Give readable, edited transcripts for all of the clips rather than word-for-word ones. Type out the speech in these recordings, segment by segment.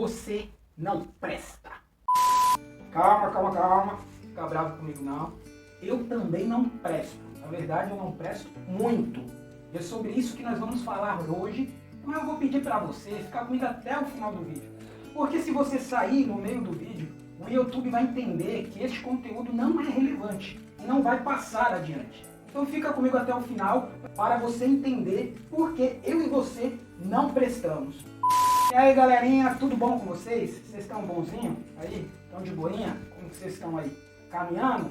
você não presta. Calma. Fica bravo comigo não. Eu também não presto. Na verdade, eu não presto muito. É sobre isso que nós vamos falar hoje. Mas eu vou pedir para você ficar comigo até o final do vídeo. Porque se você sair no meio do vídeo, o YouTube vai entender que este conteúdo não é relevante e não vai passar adiante. Então fica comigo até o final para você entender por que eu e você não prestamos. E aí galerinha, tudo bom com vocês? Vocês estão bonzinho aí? Estão de boinha? Como que vocês estão aí? Caminhando?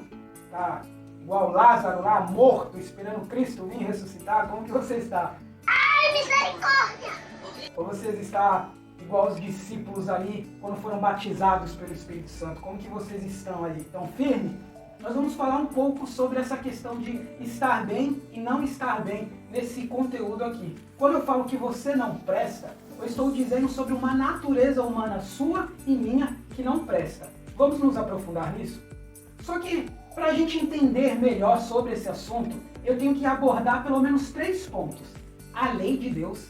Tá igual Lázaro lá, morto, esperando Cristo vir ressuscitar? Como que você está? Ai, misericórdia! Ou vocês estão igual os discípulos ali, quando foram batizados pelo Espírito Santo? Como que vocês estão aí? Estão firmes? Nós vamos falar um pouco sobre essa questão de estar bem e não estar bem nesse conteúdo aqui. Quando eu falo que você não presta, eu estou dizendo sobre uma natureza humana sua e minha que não presta. Vamos nos aprofundar nisso? Só que, para a gente entender melhor sobre esse assunto, eu tenho que abordar pelo menos 3 pontos. A lei de Deus,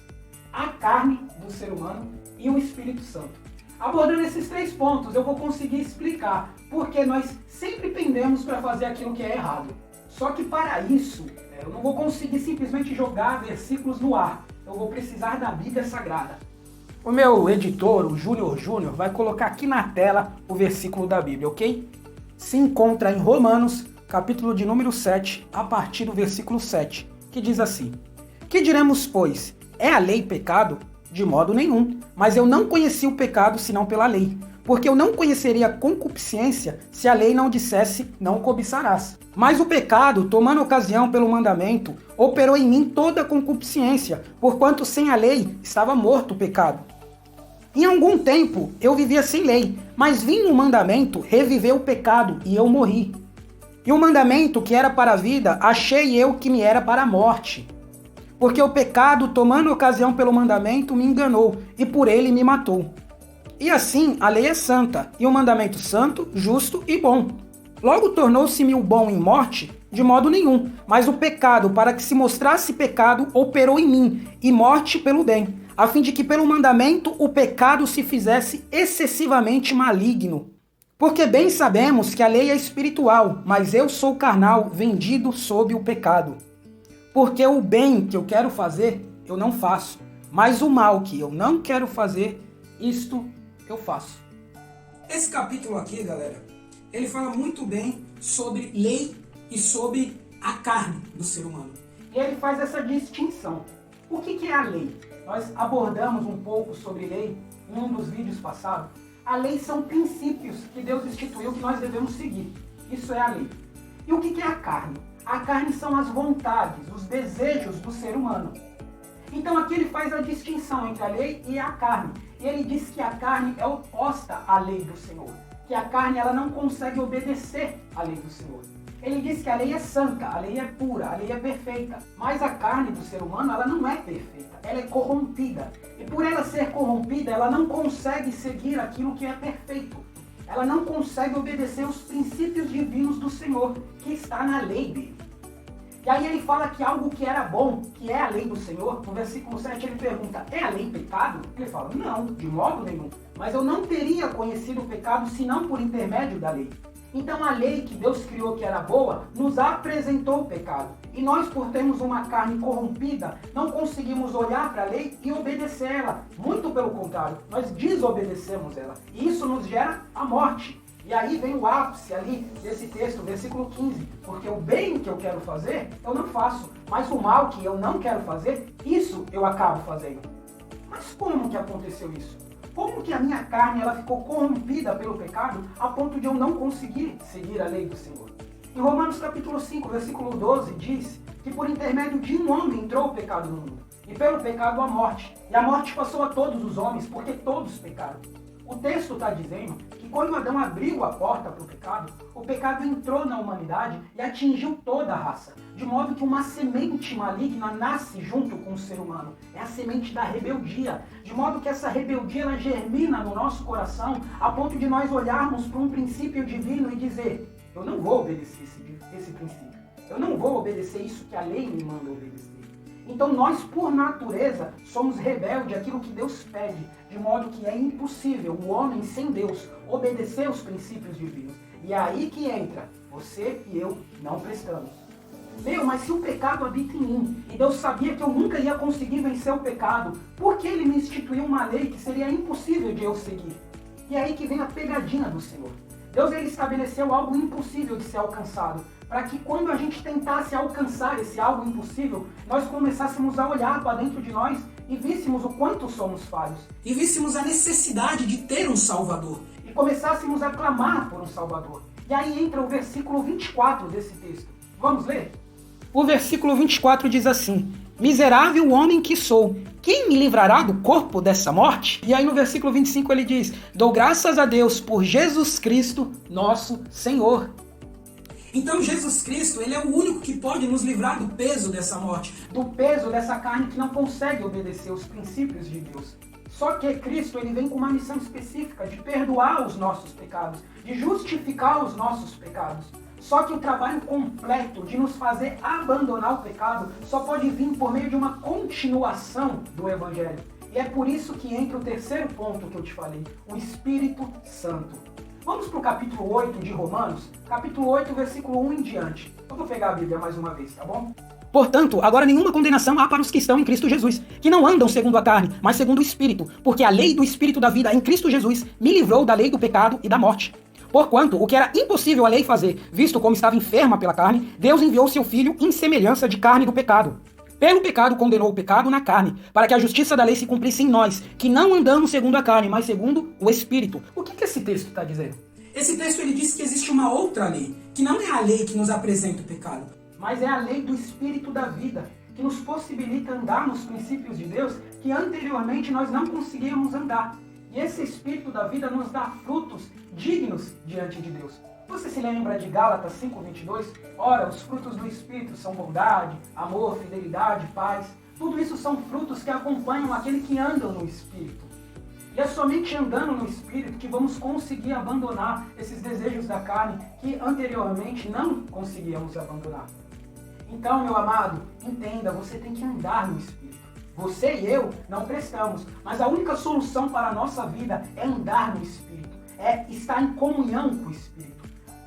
a carne do ser humano e o Espírito Santo. Abordando esses 3 pontos, eu vou conseguir explicar porque nós sempre pendemos para fazer aquilo que é errado. Só que para isso, eu não vou conseguir simplesmente jogar versículos no ar. Eu vou precisar da Bíblia Sagrada. O meu editor, o Júnior, vai colocar aqui na tela o versículo da Bíblia, ok? Se encontra em Romanos, capítulo de número 7, a partir do versículo 7, que diz assim: Que diremos, pois? É a lei pecado? De modo nenhum. Mas eu não conheci o pecado senão pela lei. Porque eu não conheceria a concupiscência se a lei não dissesse, não cobiçarás. Mas o pecado, tomando ocasião pelo mandamento, operou em mim toda a concupiscência, porquanto sem a lei estava morto o pecado. Em algum tempo eu vivia sem lei, mas vindo o mandamento, reviveu o pecado e eu morri. E o mandamento que era para a vida, achei eu que me era para a morte. Porque o pecado, tomando ocasião pelo mandamento, me enganou, e por ele me matou. E assim, a lei é santa, e o mandamento santo, justo e bom. Logo tornou-se-me o bom em morte? De modo nenhum, mas o pecado, para que se mostrasse pecado, operou em mim, e morte pelo bem, a fim de que pelo mandamento o pecado se fizesse excessivamente maligno. Porque bem sabemos que a lei é espiritual, mas eu sou carnal, vendido sob o pecado. Porque o bem que eu quero fazer, eu não faço. Mas o mal que eu não quero fazer, isto eu faço. Esse capítulo aqui, galera, ele fala muito bem sobre lei e sobre a carne do ser humano. E ele faz essa distinção. O que é a lei? Nós abordamos um pouco sobre lei em um dos vídeos passados. A lei são princípios que Deus instituiu que nós devemos seguir. Isso é a lei. E o que é a carne? A carne são as vontades, os desejos do ser humano. Então aqui ele faz a distinção entre a lei e a carne. E ele diz que a carne é oposta à lei do Senhor. Que a carne ela não consegue obedecer à lei do Senhor. Ele diz que a lei é santa, a lei é pura, a lei é perfeita. Mas a carne do ser humano ela não é perfeita, ela é corrompida. E por ela ser corrompida, ela não consegue seguir aquilo que é perfeito. Ela não consegue obedecer os princípios divinos do Senhor, que está na lei dele. E aí ele fala que algo que era bom, que é a lei do Senhor, no versículo 7 ele pergunta, é a lei pecado? Ele fala, não, de modo nenhum. Mas eu não teria conhecido o pecado senão por intermédio da lei. Então a lei que Deus criou que era boa, nos apresentou o pecado. E nós, por termos uma carne corrompida, não conseguimos olhar para a lei e obedecê-la. Muito pelo contrário, nós desobedecemos ela. E isso nos gera a morte. E aí vem o ápice ali desse texto, versículo 15. Porque o bem que eu quero fazer, eu não faço. Mas o mal que eu não quero fazer, isso eu acabo fazendo. Mas como que aconteceu isso? Como que a minha carne ela ficou corrompida pelo pecado a ponto de eu não conseguir seguir a lei do Senhor? Em Romanos capítulo 5, versículo 12, diz que por intermédio de um homem entrou o pecado no mundo, e pelo pecado a morte. E a morte passou a todos os homens, porque todos pecaram. O texto está dizendo que quando Adão abriu a porta para o pecado entrou na humanidade e atingiu toda a raça, de modo que uma semente maligna nasce junto com o ser humano. É a semente da rebeldia, de modo que essa rebeldia ela germina no nosso coração, a ponto de nós olharmos para um princípio divino e dizer, eu não vou obedecer esse princípio, eu não vou obedecer isso que a lei me manda obedecer. Então nós, por natureza, somos rebeldes àquilo que Deus pede, de modo que é impossível o homem sem Deus obedecer os princípios divinos. E é aí que entra, você e eu não prestamos. Mas se o pecado habita em mim, e Deus sabia que eu nunca ia conseguir vencer o pecado, por que Ele me instituiu uma lei que seria impossível de eu seguir? E é aí que vem a pegadinha do Senhor. Deus ele estabeleceu algo impossível de ser alcançado, para que quando a gente tentasse alcançar esse algo impossível, nós começássemos a olhar para dentro de nós e víssemos o quanto somos falhos. E víssemos a necessidade de ter um Salvador. E começássemos a clamar por um Salvador. E aí entra o versículo 24 desse texto. Vamos ler? O versículo 24 diz assim: miserável homem que sou, quem me livrará do corpo dessa morte? E aí no versículo 25 ele diz: dou graças a Deus por Jesus Cristo, nosso Senhor. Então Jesus Cristo, ele é o único que pode nos livrar do peso dessa morte, do peso dessa carne que não consegue obedecer os princípios de Deus. Só que Cristo ele vem com uma missão específica de perdoar os nossos pecados, de justificar os nossos pecados. Só que o trabalho completo de nos fazer abandonar o pecado só pode vir por meio de uma continuação do Evangelho. E é por isso que entra o terceiro ponto que eu te falei, o Espírito Santo. Vamos para o capítulo 8 de Romanos, capítulo 8, versículo 1 em diante. Eu vou pegar a Bíblia mais uma vez, tá bom? Portanto, agora nenhuma condenação há para os que estão em Cristo Jesus, que não andam segundo a carne, mas segundo o Espírito, porque a lei do Espírito da vida em Cristo Jesus me livrou da lei do pecado e da morte. Porquanto, o que era impossível a lei fazer, visto como estava enferma pela carne, Deus enviou seu Filho em semelhança de carne do pecado. Pelo pecado condenou o pecado na carne, para que a justiça da lei se cumprisse em nós, que não andamos segundo a carne, mas segundo o Espírito. O que esse texto está dizendo? Esse texto ele diz que existe uma outra lei, que não é a lei que nos apresenta o pecado, mas é a lei do Espírito da vida, que nos possibilita andar nos princípios de Deus que anteriormente nós não conseguíamos andar. E esse Espírito da vida nos dá frutos dignos diante de Deus. Você se lembra de Gálatas 5:22? Ora, os frutos do Espírito são bondade, amor, fidelidade, paz. Tudo isso são frutos que acompanham aquele que anda no Espírito. E é somente andando no Espírito que vamos conseguir abandonar esses desejos da carne que anteriormente não conseguíamos abandonar. Então, meu amado, entenda, você tem que andar no Espírito. Você e eu não prestamos, mas a única solução para a nossa vida é andar no Espírito, é estar em comunhão com o Espírito.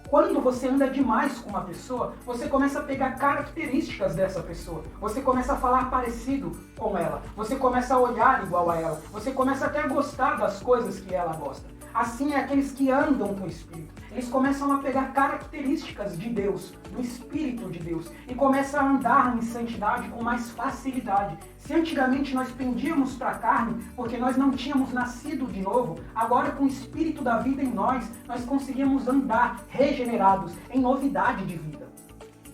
Quando você anda demais com uma pessoa, você começa a pegar características dessa pessoa, você começa a falar parecido com ela, você começa a olhar igual a ela, você começa até a gostar das coisas que ela gosta. Assim é aqueles que andam com o Espírito. Eles começam a pegar características de Deus, do Espírito de Deus, e começam a andar em santidade com mais facilidade. Se antigamente nós pendíamos para a carne, porque nós não tínhamos nascido de novo, agora com o Espírito da vida em nós conseguimos andar regenerados, em novidade de vida.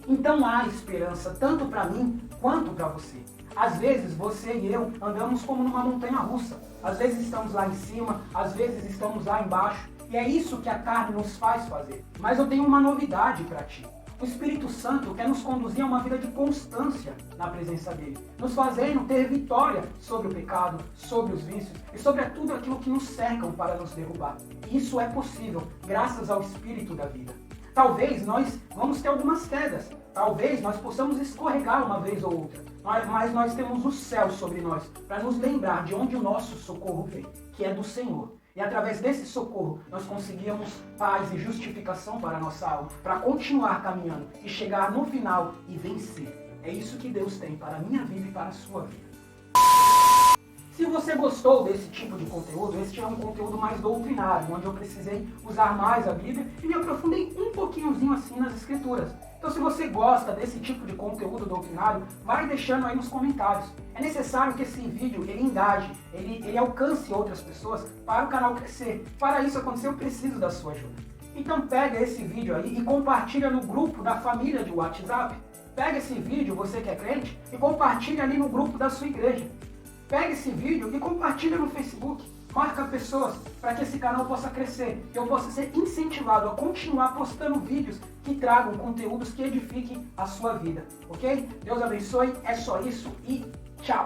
Então há esperança, tanto para mim quanto para você. Às vezes você e eu andamos como numa montanha russa. Às vezes estamos lá em cima, às vezes estamos lá embaixo. E é isso que a carne nos faz fazer. Mas eu tenho uma novidade para ti. O Espírito Santo quer nos conduzir a uma vida de constância na presença dele, nos fazendo ter vitória sobre o pecado, sobre os vícios e sobre tudo aquilo que nos cercam para nos derrubar. E isso é possível graças ao Espírito da vida. Talvez nós vamos ter algumas quedas, talvez nós possamos escorregar uma vez ou outra, mas nós temos o céu sobre nós para nos lembrar de onde o nosso socorro vem, que é do Senhor. E através desse socorro nós conseguíamos paz e justificação para a nossa alma, para continuar caminhando e chegar no final e vencer. É isso que Deus tem para a minha vida e para a sua vida. Se você gostou desse tipo de conteúdo, esse é um conteúdo mais doutrinário, onde eu precisei usar mais a Bíblia e me aprofundei um pouquinhozinho assim nas Escrituras. Então se você gosta desse tipo de conteúdo doutrinário, vai deixando aí nos comentários. É necessário que esse vídeo ele engaje, ele alcance outras pessoas para o canal crescer. Para isso acontecer, eu preciso da sua ajuda. Então pega esse vídeo aí e compartilha no grupo da família de WhatsApp. Pega esse vídeo, você que é crente, e compartilha ali no grupo da sua igreja. Pega esse vídeo e compartilha no Facebook. Marca pessoas para que esse canal possa crescer e eu possa ser incentivado a continuar postando vídeos que tragam conteúdos que edifiquem a sua vida, ok? Deus abençoe, é só isso e tchau!